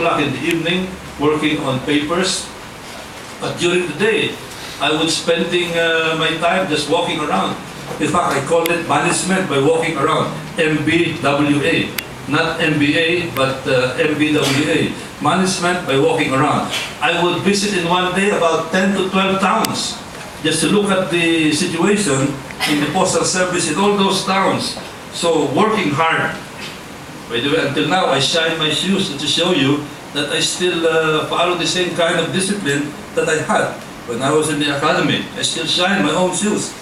o'clock in the evening working on papers. But during the day, I was spending my time just walking around. In fact, I call it management by walking around. MBWA. Not MBA, but MBWA. Management by walking around. I would visit in one day about 10 to 12 towns just to look at the situation in the postal service in all those towns. So working hard. By the way, until now, I shine my shoes to show you that I still follow the same kind of discipline that I had when I was in the academy. I still shine my own shoes.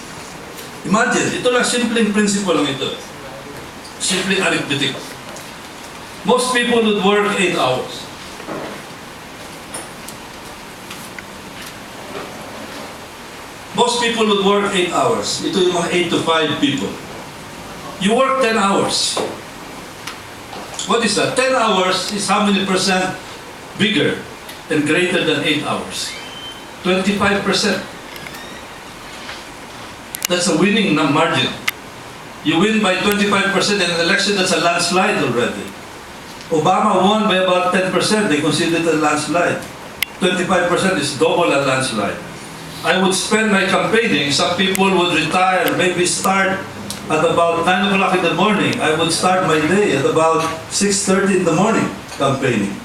Imagine, ito lang simpleng principle lang ito. Simpleng arithmetic. Most people would work 8 hours. Most people would work 8 hours. Ito yung mga 8 to 5 people. You work 10 hours. What is that? 10 hours is how many percent bigger and greater than 8 hours? 25%. That's a winning margin. You win by 25% in an election, that's a landslide already. Obama won by about 10%. They considered it a landslide. 25% is double a landslide. I would spend my campaigning. Some people would retire, maybe start at about 9 o'clock in the morning. I would start my day at about 6:30 in the morning campaigning.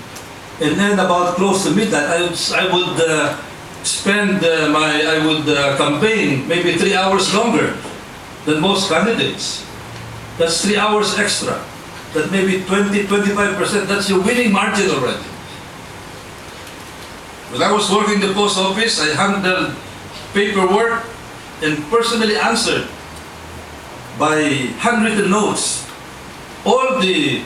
And then about close to midnight, I would campaign maybe 3 hours longer than most candidates. That's 3 hours extra. That maybe 20-25%. That's your winning margin already. When I was working in the post office, I handled paperwork and personally answered by handwritten notes all the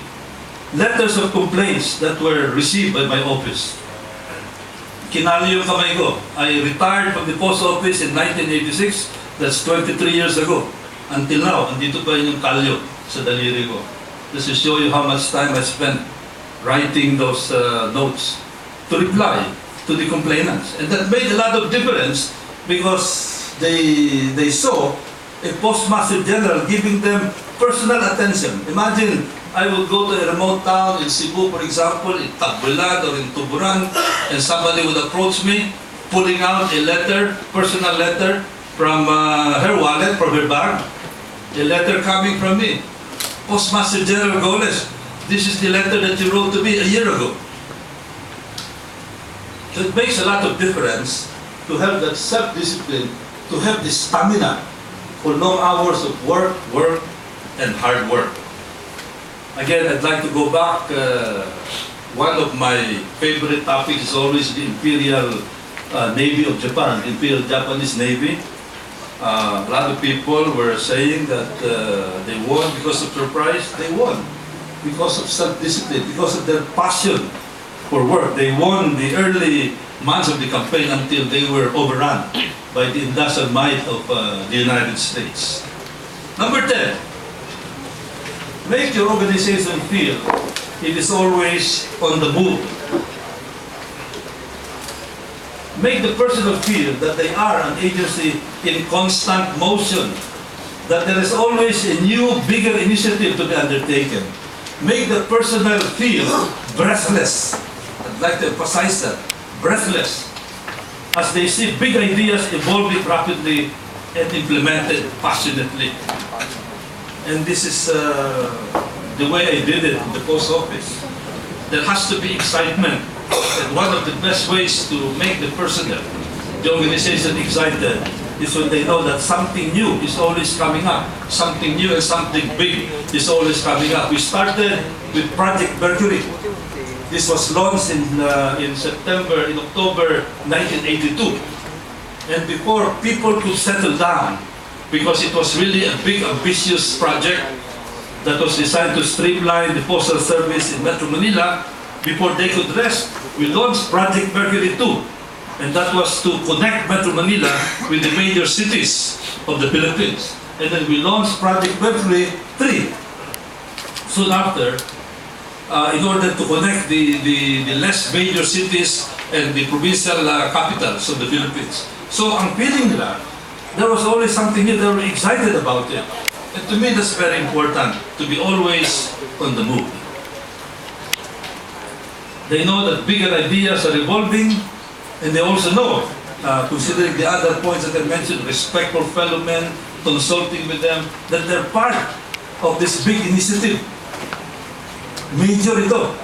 letters of complaints that were received by my office. Kinali yung kamay ko. I retired from the post office in 1986. That's 23 years ago. Until now, andito pa yung kalyo sa daliri ko. Just to show you how much time I spent writing those notes to reply to the complainants. And that made a lot of difference because they saw a Postmaster General giving them personal attention. Imagine, I would go to a remote town in Cebu, for example, in Tagbilan or in Tuburan, and somebody would approach me, pulling out a letter, personal letter, from her wallet, from her bag. A letter coming from me. Postmaster General Golez, this is the letter that you wrote to me a year ago. So it makes a lot of difference to have that self-discipline, to have the stamina for long hours of work and hard work. Again, I'd like to go back. One of my favorite topics is always the Imperial Navy of Japan, the Imperial Japanese Navy. A lot of people were saying that they won because of surprise. They won because of self-discipline, because of their passion for work. They won the early months of the campaign until they were overrun by the industrial might of the United States. Number 10, make your organization feel it is always on the move. Make the personnel feel that they are an agency in constant motion, that there is always a new, bigger initiative to be undertaken. Make the personnel feel breathless. I'd like to emphasize that, breathless, as they see big ideas evolving rapidly and implemented passionately. And this is the way I did it in the post office. There has to be excitement. And one of the best ways to make the personnel, the organization excited is when they know that something new is always coming up. Something new and something big is always coming up. We started with Project Mercury. This was launched in October 1982. And before people could settle down, because it was really a big, ambitious project that was designed to streamline the postal service in Metro Manila, before they could rest, we launched Project Mercury 2. And that was to connect Metro Manila with the major cities of the Philippines. And then we launched Project Mercury 3 soon after, in order to connect the less major cities and the provincial capitals of the Philippines. So ang feeling nila, there was always something new. They were excited about it. And to me, that's very important, to be always on the move. They know that bigger ideas are evolving, and they also know, considering the other points that I mentioned, respect for fellow men, consulting with them, that they're part of this big initiative. Major ito.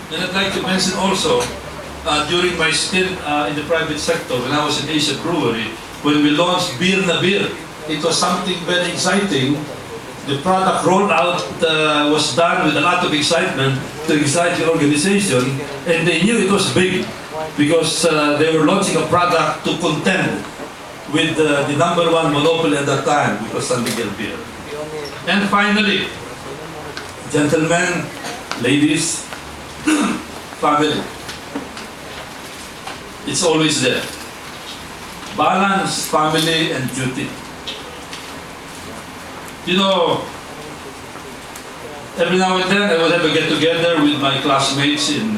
And I'd like to mention also, during my stint in the private sector, when I was in Asia Brewery, when we launched Beer na Beer, it was something very exciting. The product rollout was done with a lot of excitement to excite the organization, and they knew it was big because they were launching a product to contend with the number one monopoly at that time, which was San Miguel Beer. And finally, gentlemen, ladies, family. It's always there. Balance, family, and duty. You know, every now and then I will have a get-together with my classmates in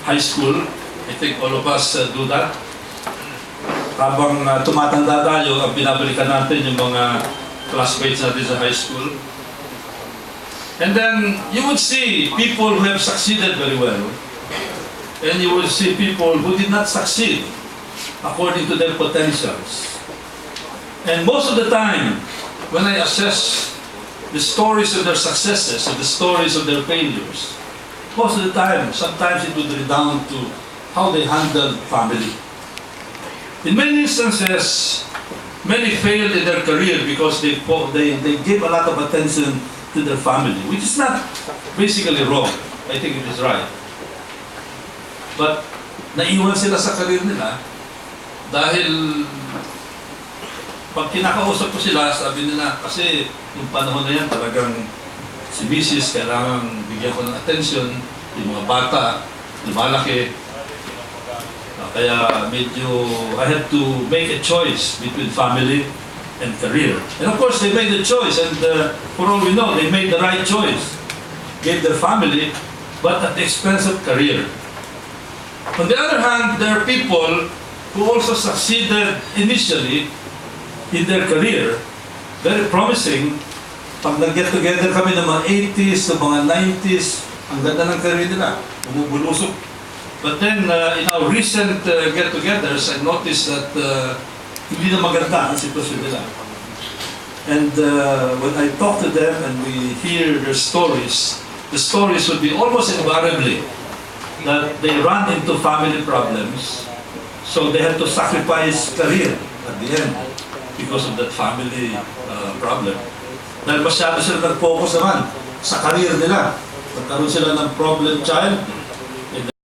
high school. I think all of us do that. Habang tumatanda tayo, ang binabalikan natin yung mga classmates natin sa high school. And then you would see people who have succeeded very well. And you will see people who did not succeed according to their potentials. And most of the time, when I assess the stories of their successes and the stories of their failures, most of the time, sometimes it would redound to how they handled family. In many instances, many failed in their career because they gave a lot of attention to their family, which is not basically wrong. I think it is right. But naiwan sila sa career nila dahil pag kinakausap ko sila, sabi nila, kasi yung panahon na yan talagang si Mrs. kailangan bigyan ko ng attention, yung mga bata, lumalaki. Kaya medyo, I had to make a choice between family and career. And of course, they made the choice, and for all we know, they made the right choice. Gave their family, but at the expense of career. On the other hand, there are people who also succeeded initially in their career, very promising. Pag nag-get together kami ng mga 80s, ng mga 90s, ang ganda ng career nila, bumubulusok. But then, in our recent get-togethers, I noticed that hindi na maganda ang sitwasyon nila. And when I talk to them and we hear their stories, the stories would be almost invariably that they run into family problems, so they have to sacrifice career at the end because of that family problem. Dahil masyado sila nag-focus naman sa career nila. Nagkaroon sila ng problem child,